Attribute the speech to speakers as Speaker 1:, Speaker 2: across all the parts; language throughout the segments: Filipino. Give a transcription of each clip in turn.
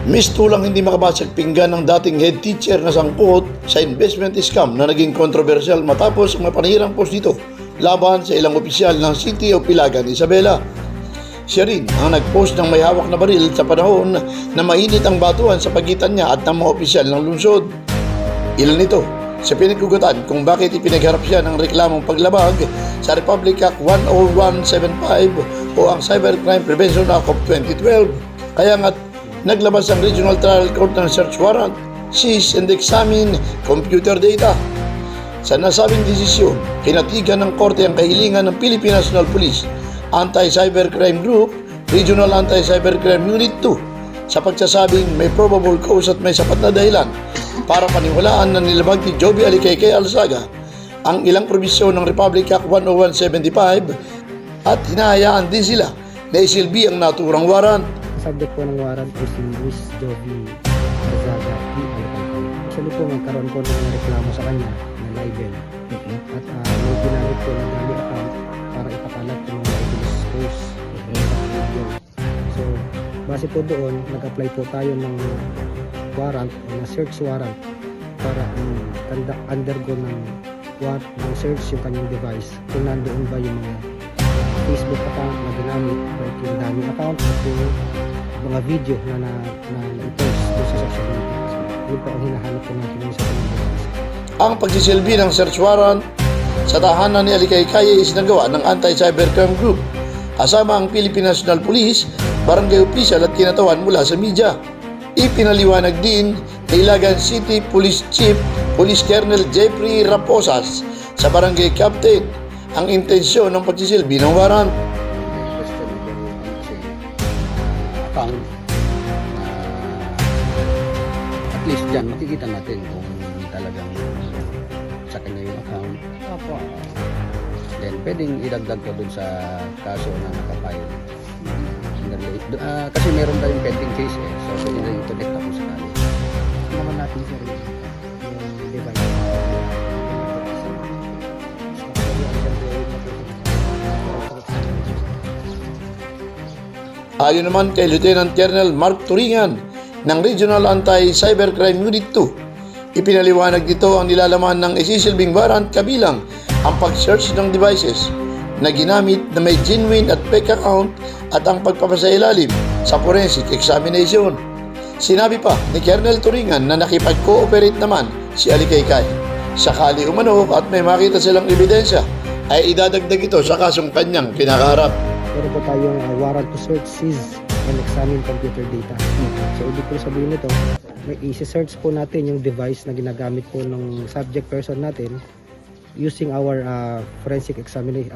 Speaker 1: Misto lang hindi makabasag pinggan ng dating head teacher na sangkot sa investment scam na naging kontrobersyal matapos ang mapanirang post dito laban sa ilang opisyal ng City of Ilagan, Isabela. Siya rin ang nagpost ng may hawak na baril sa panahon na mainit ang batuhan sa pagitan niya at ng mga opisyal ng lungsod. Ilan ito sa pinagkugutan kung bakit ipinagharap siya ng reklamong paglabag sa Republic Act 10175 o ang Cybercrime Prevention Act of 2012. Kaya nga't naglabas ang Regional Trial Court ng search warrant, seize and examine computer data. Sa nasabing desisyon, kinatigan ng korte ang kahilingan ng Philippine National Police Anti-Cybercrime Group, Regional Anti-Cybercrime Unit 2 sa pagsasabing may probable cause at may sapat na dahilan para paniwalaan na nilabag ni Joby Alicay Alzaga ang ilang probisyon ng Republic Act 10175 at hinahayaan din sila na isilbi ang naturang warrant.
Speaker 2: Subject po ng warrant po si Miss Joby Alzaga P. Alicay. Actually po magkaroon po ng reklamo sa kanya na libel. At may ginamit po ng gamit account para ipakalat ng mga libelous post sa video. So, base po doon, nag-apply po tayo ng warrant o na search warrant para undergo ng search yung kanyang device kung nandoon ba yung mga Facebook account na ginamit, like yung dummy account at yung mga video na i-post doon sa social media. So, yun po ang hinahanap po natin sa kanyang device.
Speaker 1: Ang pagsisilbi ng search warrant sa tahanan ni Alicay is nagawa ng Anti-Cybercrime Group kasama ang Philippine National Police, barangay official at kinatawan mula sa media. Ipinaliwanag din ni Ilagan City Police Chief Police Colonel Jeffrey Raposas sa barangay captain ang intensyon ng pagsisilbi ng warrant.
Speaker 3: Account at least dyan makikita natin kung talagang sa kanya yung account. Then pwedeng idagdag ko dun sa kaso na nakapile. Kasi meron tayong pending case so pwede na yung connect ako sakali.
Speaker 2: Naman natin sir yung device.
Speaker 1: Ayon naman kay Lieutenant Colonel Mark Turingan ng Regional Anti-Cybercrime Unit 2, ipinaliwanag dito ang nilalaman ng isisilbing warrant kabilang ang pag-search ng devices na ginamit na may genuine at fake account at ang pagpapasailalim sa forensic examination. Sinabi pa ni Colonel Turingan na nakipag-cooperate naman si Alicay. Sakali umano at may makita silang ebidensya ay idadagdag ito sa kasong kanyang kinakaharap.
Speaker 2: Meron po tayong warrant to search, seize, and examine computer data. So, ibig po sabihin nito, may isi-search po natin yung device na ginagamit po ng subject person natin using our forensic examination,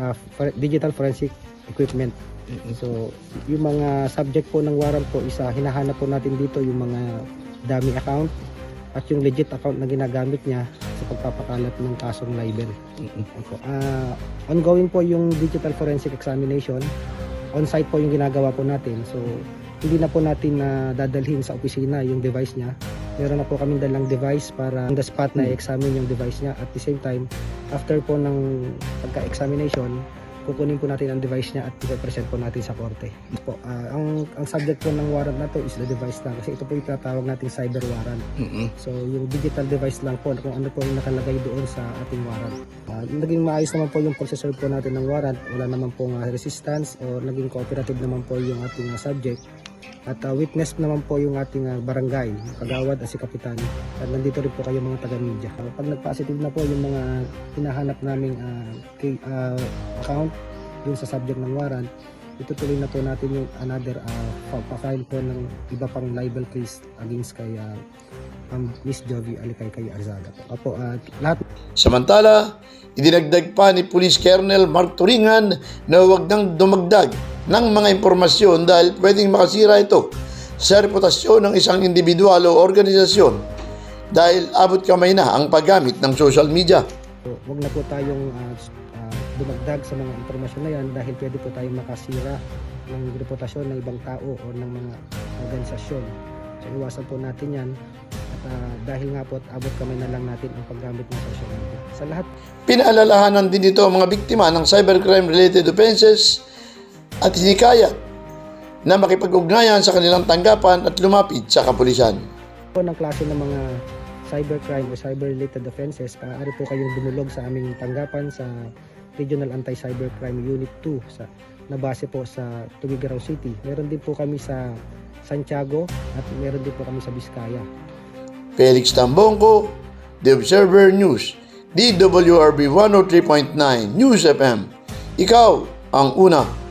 Speaker 2: digital forensic equipment. So, yung mga subject po ng warrant po, hinahanap po natin dito yung mga dummy account at yung legit account na ginagamit niya sa pagpapakalat ng kasong libel. Ongoing po yung digital forensic examination. On-site po yung ginagawa po natin. So, hindi na po natin dadalhin sa opisina yung device niya. Meron na po kaming dalang device para on the spot na i-examine yung device niya. At the same time, after po ng pagka-examination, kukunin po natin ang device niya at i-present po natin sa korte. Ang subject po ng warrant na to is the device lang kasi ito po yung tinatawag nating cyber warrant. So yung digital device lang po kung ano po yung nakalagay doon sa ating warrant. Naging maayos naman po yung processor po natin ng warrant. Wala naman po resistance o naging cooperative naman po yung ating subject. At witness naman po yung ating barangay, kagawad at si kapitan. At nandito rin po kayo mga taga-media. Pag nag-positive na po yung mga hinahanap naming account yung sa subject ng warrant, itutuloy na po natin yung another pa-file po ng iba pang libel case against kay Miss Joby Alicay Alzaga. Lahat.
Speaker 1: Samantala, idinagdag pa ni Police Colonel Mark Turingan na huwag nang dumagdag ng mga impormasyon dahil pwedeng makasira ito sa reputasyon ng isang individual o organisasyon dahil abot kamay na ang paggamit ng social media.
Speaker 2: So, huwag na po tayong dumagdag sa mga impormasyon na yan dahil pwede po tayong makasira ng reputasyon ng ibang tao o ng mga organisasyon. So iwasan po natin yan at dahil nga po at abot kamay na lang natin ang paggamit ng social media. Sa lahat,
Speaker 1: pinaalalahanan din dito ang mga biktima ng cybercrime related offenses at hinikayat na makipag-ugnayan sa kanilang tanggapan at lumapit sa kapulisan.
Speaker 2: Po ng klase ng mga cybercrime o cyber-related offenses, maaari po kayong dumulog sa aming tanggapan sa Regional Anti-Cybercrime Unit 2 na base po sa Tuguegarao City. Meron din po kami sa Santiago at meron din po kami sa Vizcaya.
Speaker 1: Felix Tambongco, The Observer News, DWRB 103.9 News FM. Ikaw ang una.